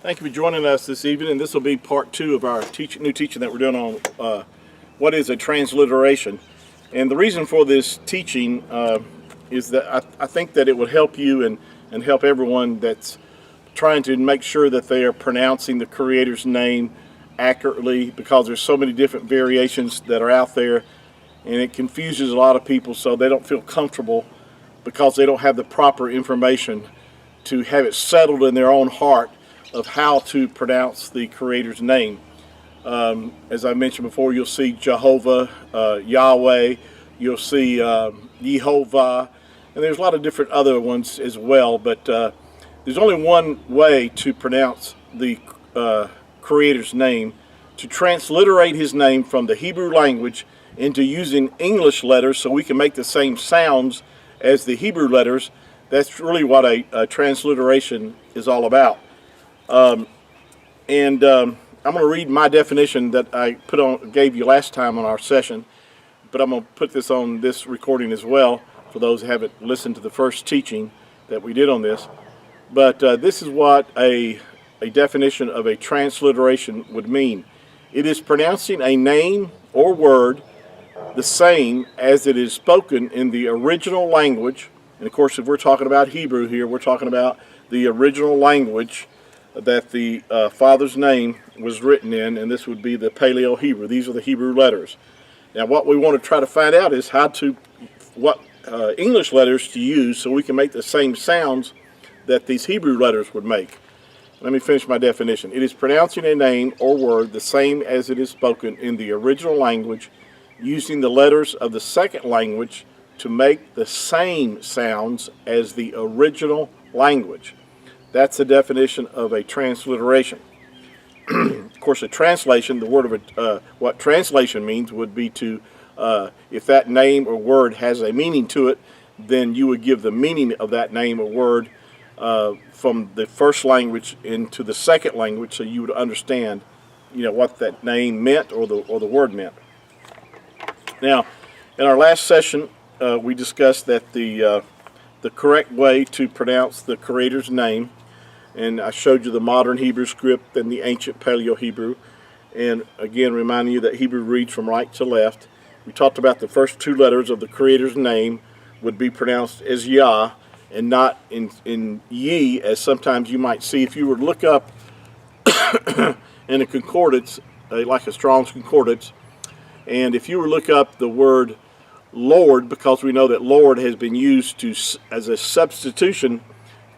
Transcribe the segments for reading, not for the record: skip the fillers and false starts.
Thank you for joining us this evening, and this will be part two of our new teaching that we're doing on what is a transliteration. And the reason for this teaching is that I think that it would help you and help everyone that's trying to make sure that they are pronouncing the Creator's name accurately, because there's so many different variations that are out there, and it confuses a lot of people, so they don't feel comfortable because they don't have the proper information to have it settled in their own heart of how to pronounce the Creator's name. As I mentioned before, you'll see Jehovah, Yahweh, you'll see Yahuah, and there's a lot of different other ones as well, but there's only one way to pronounce the Creator's name: to transliterate his name from the Hebrew language into using English letters so we can make the same sounds as the Hebrew letters. That's really what a transliteration is all about. I'm going to read my definition that I gave you last time on our session, but I'm going to put this on this recording as well for those who haven't listened to the first teaching that we did on this. But this is what a definition of a transliteration would mean. It is pronouncing a name or word the same as it is spoken in the original language. And of course, if we're talking about Hebrew here, we're talking about the original language that the Father's name was written in, and this would be the Paleo-Hebrew. These are the Hebrew letters. Now, what we want to try to find out is what English letters to use so we can make the same sounds that these Hebrew letters would make. Let me finish my definition. It is pronouncing a name or word the same as it is spoken in the original language, using the letters of the second language to make the same sounds as the original language. That's the definition of a transliteration. Of course, a translation, the word of what translation means would be to, if that name or word has a meaning to it, then you would give the meaning of that name or word from the first language into the second language, so you would understand, what that name meant or the word meant. Now, in our last session, we discussed that the correct way to pronounce the Creator's name, and I showed you the modern Hebrew script and the ancient Paleo-Hebrew, and again reminding you that Hebrew reads from right to left. We talked about the first two letters of the Creator's name would be pronounced as Yah and not in Ye, as sometimes you might see if you were to look up in a concordance, like a Strong's Concordance, and if you were to look up the word Lord, because we know that Lord has been used as a substitution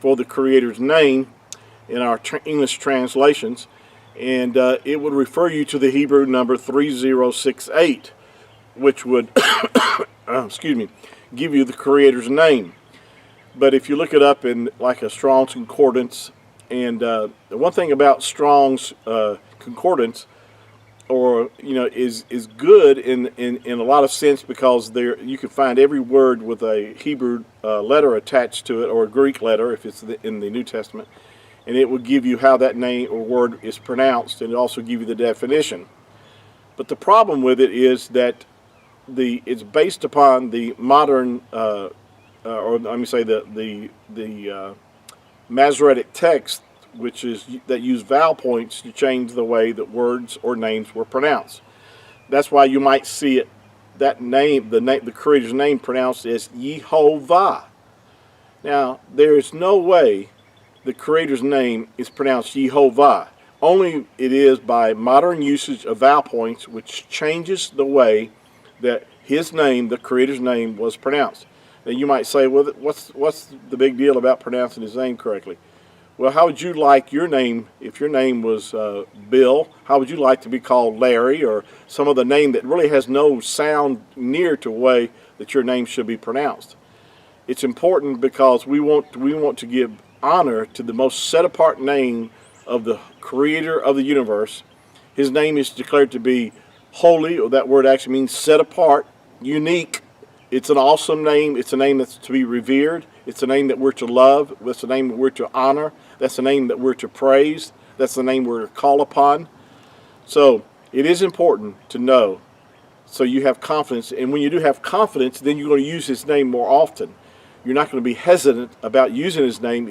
for the Creator's name in our English translations, and it would refer you to the Hebrew number 3068, which would give you the Creator's name. But if you look it up in like a Strong's Concordance, and the one thing about Strong's Concordance, is good in a lot of sense, because there you can find every word with a Hebrew letter attached to it, or a Greek letter if it's in the New Testament, and it will give you how that name or word is pronounced, and it also give you the definition. But the problem with it is that it's based upon the modern, or let me say the Masoretic text, which is that use vowel points to change the way that words or names were pronounced. That's why you might see it, the Creator's name pronounced as Yehovah. Now, there is no way the Creator's name is pronounced Yehovah. Only it is by modern usage of vowel points, which changes the way that his name, the Creator's name, was pronounced. Now, you might say, well, what's the big deal about pronouncing his name correctly? Well, how would you like your name, if your name was Bill, how would you like to be called Larry, or some other name that really has no sound near to the way that your name should be pronounced? It's important because we want to give honor to the most set-apart name of the Creator of the universe. His name is declared to be holy, or that word actually means set apart, unique. It's an awesome name. It's a name that's to be revered. It's a name that we're to love. It's a name that we're to honor. That's a name that we're to praise. That's the name we're to call upon. So it is important to know, so you have confidence. And when you do have confidence, then you're going to use his name more often. you're not going to be hesitant about using his name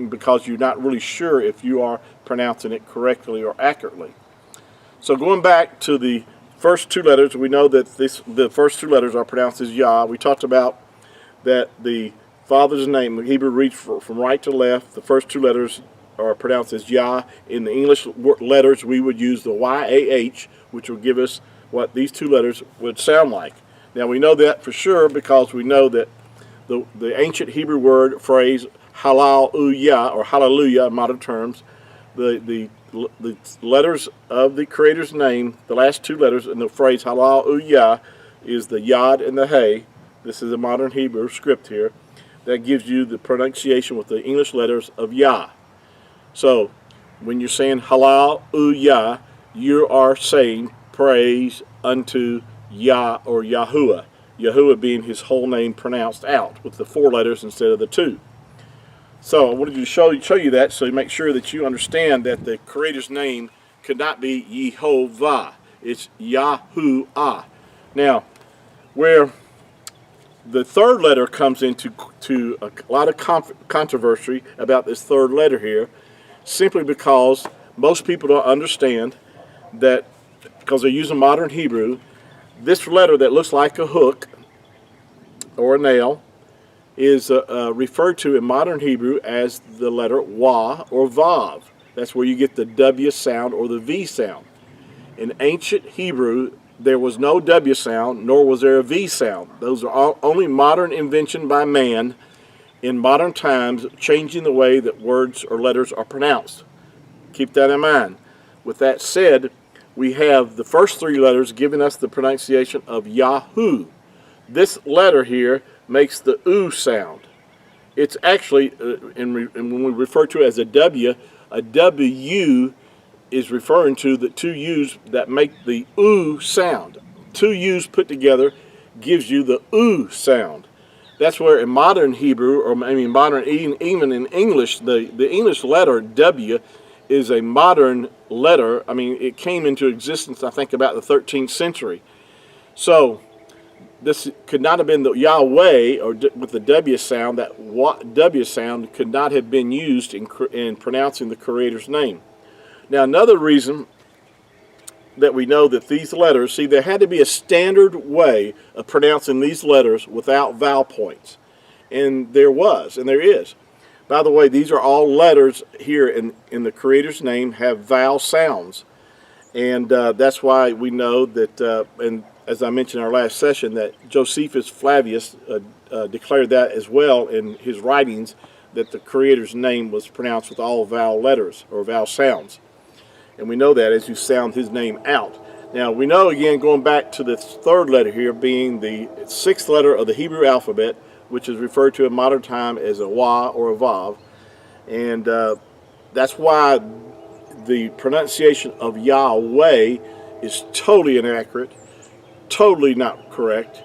because you're not really sure if you are pronouncing it correctly or accurately. So going back to the first two letters, we know that the first two letters are pronounced as Yah. We talked about that the Father's name, the Hebrew reads from right to left. The first two letters are pronounced as Yah. In the English letters, we would use the YAH, which would give us what these two letters would sound like. Now we know that for sure because we know that the ancient Hebrew word phrase Hallelujah or Hallelujah in modern terms, the letters of the Creator's name, the last two letters in the phrase Hallelujah is the Yod and the Hey. This is a modern Hebrew script here that gives you the pronunciation with the English letters of Yah. So when you're saying Hallelujah, you are saying praise unto Yah or Yahuah. Yahuah being his whole name pronounced out with the four letters instead of the two. So I wanted to show you that so you make sure that you understand that the Creator's name could not be Yehovah. It's Yahuah. Now, where the third letter comes into a lot of controversy about this third letter here, simply because most people don't understand that, because they're using modern Hebrew, this letter that looks like a hook or a nail is referred to in modern Hebrew as the letter Wah or Vav. That's where you get the W sound or the V sound. In ancient Hebrew, there was no W sound, nor was there a V sound. Those are only modern invention by man in modern times, changing the way that words or letters are pronounced. Keep that in mind. With that said, we have the first three letters giving us the pronunciation of Yahu. This letter here makes the U sound. It's actually, and when we refer to it as a W is referring to the two U's that make the U sound. Two U's put together gives you the U sound. That's where in modern Hebrew, or I mean modern, even in English, the English letter W is a modern letter. I mean, it came into existence, I think, about the 13th century. So this could not have been the Yahweh, or with the W sound. That W sound could not have been used in pronouncing the Creator's name. Now, another reason that we know that these letters, see, there had to be a standard way of pronouncing these letters without vowel points. And there was, and there is. By the way, these are all letters here in the Creator's name have vowel sounds. And that's why we know that, and as I mentioned in our last session, that Josephus Flavius declared that as well in his writings, that the Creator's name was pronounced with all vowel letters or vowel sounds. And we know that as you sound his name out. Now, we know, again, going back to the third letter here, being the sixth letter of the Hebrew alphabet, which is referred to in modern time as a Wah or a Vav. And that's why the pronunciation of Yahweh is totally inaccurate, totally not correct,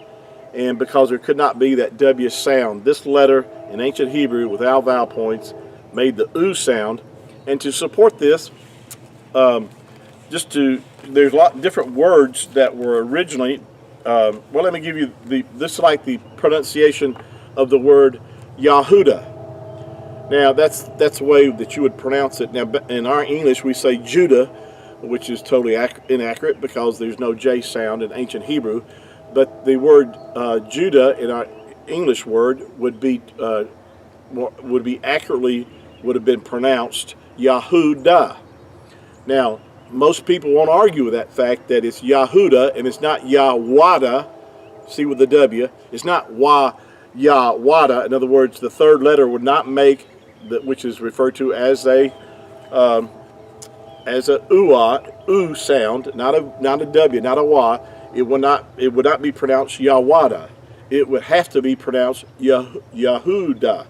and because there could not be that W sound. This letter in ancient Hebrew without vowel points made the U sound. And to support this, there's a lot of different words that were originally, well, let me give you this is like the pronunciation of the word Yahudah. Now, that's the way that you would pronounce it. Now, in our English, we say Judah, which is totally inaccurate because there's no J sound in ancient Hebrew. But the word Judah in our English word would have been pronounced Yahudah. Now, most people won't argue with that fact that it's Yahudah and it's not Yahwada. See with the W, it's not Yahwada. In other words, the third letter would not make which is referred to as a U sound, not a W, not a Wa. It would not be pronounced Yahwada. It would have to be pronounced Yahudah.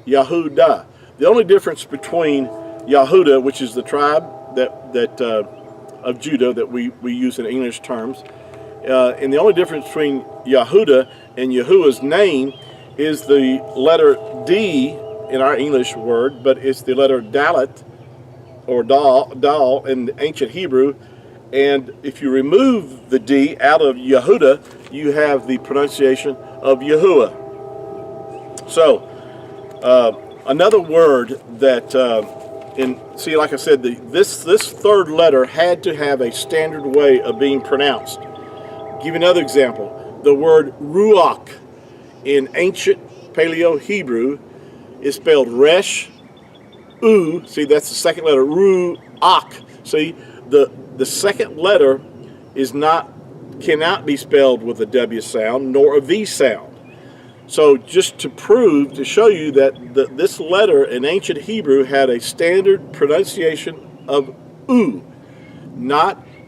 Yahudah. The only difference between Yahudah, which is the tribe of Judah that we use in English terms, and the only difference between Yahudah and Yahuwah's name is the letter D in our English word, but it's the letter Dalet or Dal in ancient Hebrew. And if you remove the D out of Yahudah, you have the pronunciation of Yahuah. So another word that see, like I said, this third letter had to have a standard way of being pronounced. Give you another example. The word ruach in ancient Paleo Hebrew is spelled resh, u. See, that's the second letter. Ruach. See, the second letter cannot be spelled with a W sound nor a V sound. So just to show you that this letter in ancient Hebrew had a standard pronunciation of u,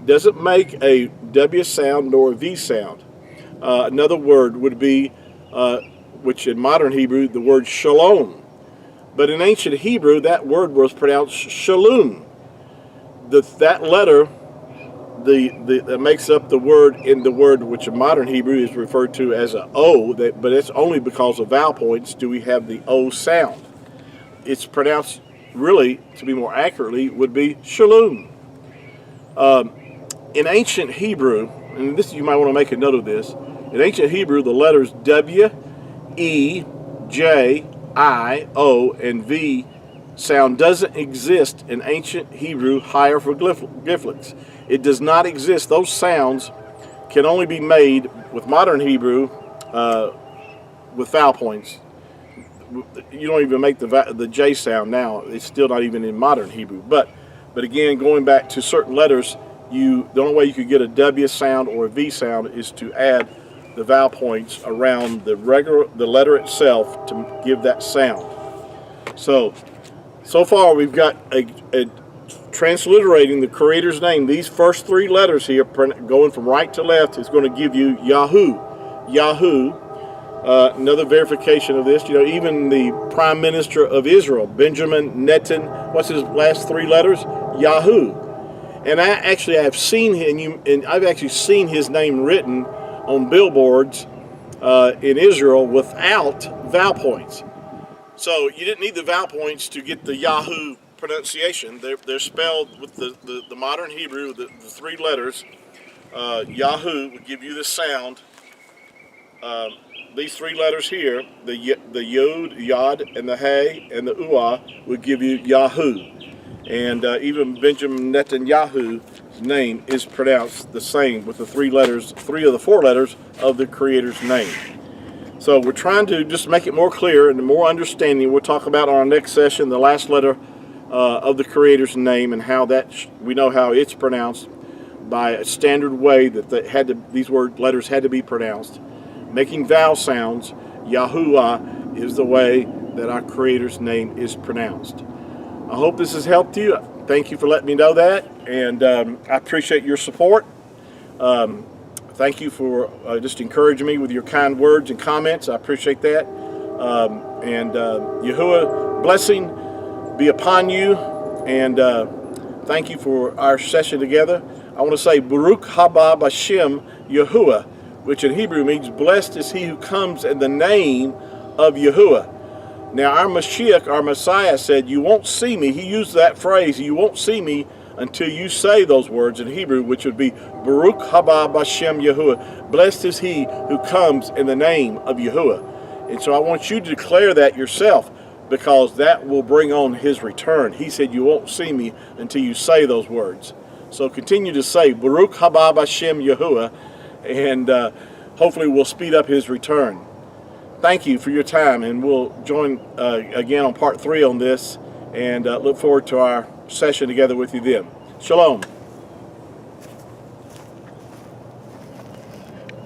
doesn't make a W sound nor a V sound. Another word would be, which in modern Hebrew, the word shalom. But in ancient Hebrew, that word was pronounced shalom. That letter that makes up the word in the word which in modern Hebrew is referred to as an O, but it's only because of vowel points do we have the O sound. It's pronounced, really, to be more accurately, would be shalom. In ancient Hebrew, and this you might want to make a note of this, in ancient Hebrew the letters W, E, J, I, O, and V sound doesn't exist in ancient Hebrew hieroglyphics. It does not exist. Those sounds can only be made with modern Hebrew with vowel points. You don't even make the J sound now. It's still not even in modern Hebrew. But again, going back to certain letters, the only way you could get a W sound or a V sound is to add the vowel points around the letter itself to give that sound. So far we've got a transliterating the Creator's name. These first three letters here, going from right to left, is going to give you Yahuah. Yahuah. Another verification of this, even the Prime Minister of Israel, Benjamin Netanyahu, what's his last three letters? Yahuah. And I've seen him, and I've actually seen his name written on billboards in Israel without vowel points. So you didn't need the vowel points to get the Yahuah pronunciation. They're spelled with the modern Hebrew, the three letters. Yahuah would give you the sound. These three letters here, the Yod, Yod, and the Hey, and the Uah would give you Yahuah. And even Benjamin Netanyahu's name is pronounced the same with the three of the four letters of the Creator's name. So we're trying to just make it more clear and more understanding. We'll talk about on our next session the last letter of the Creator's name and how we know how it's pronounced by a standard way that these letters had to be pronounced. Making vowel sounds, Yahuah is the way that our Creator's name is pronounced. I hope this has helped you. Thank you for letting me know that, and I appreciate your support. Thank you for just encouraging me with your kind words and comments. I appreciate that. And Yahuah blessing be upon you, and thank you for our session together. I want to say Baruch haba Hashem Yahuah, which in Hebrew means blessed is he who comes in the name of Yahuah. Now our Mashiach, our Messiah, said, you won't see me. He used that phrase, you won't see me until you say those words in Hebrew, which would be Baruch haba Hashem Yahuah. Blessed is he who comes in the name of Yahuah. And so I want you to declare that yourself, because that will bring on his return. He said, you won't see me until you say those words. So continue to say Baruch haba Hashem Yahuah, and hopefully we'll speed up his return. Thank you for your time, and we'll join again on part 3 on this, and look forward to our session together with you then. Shalom.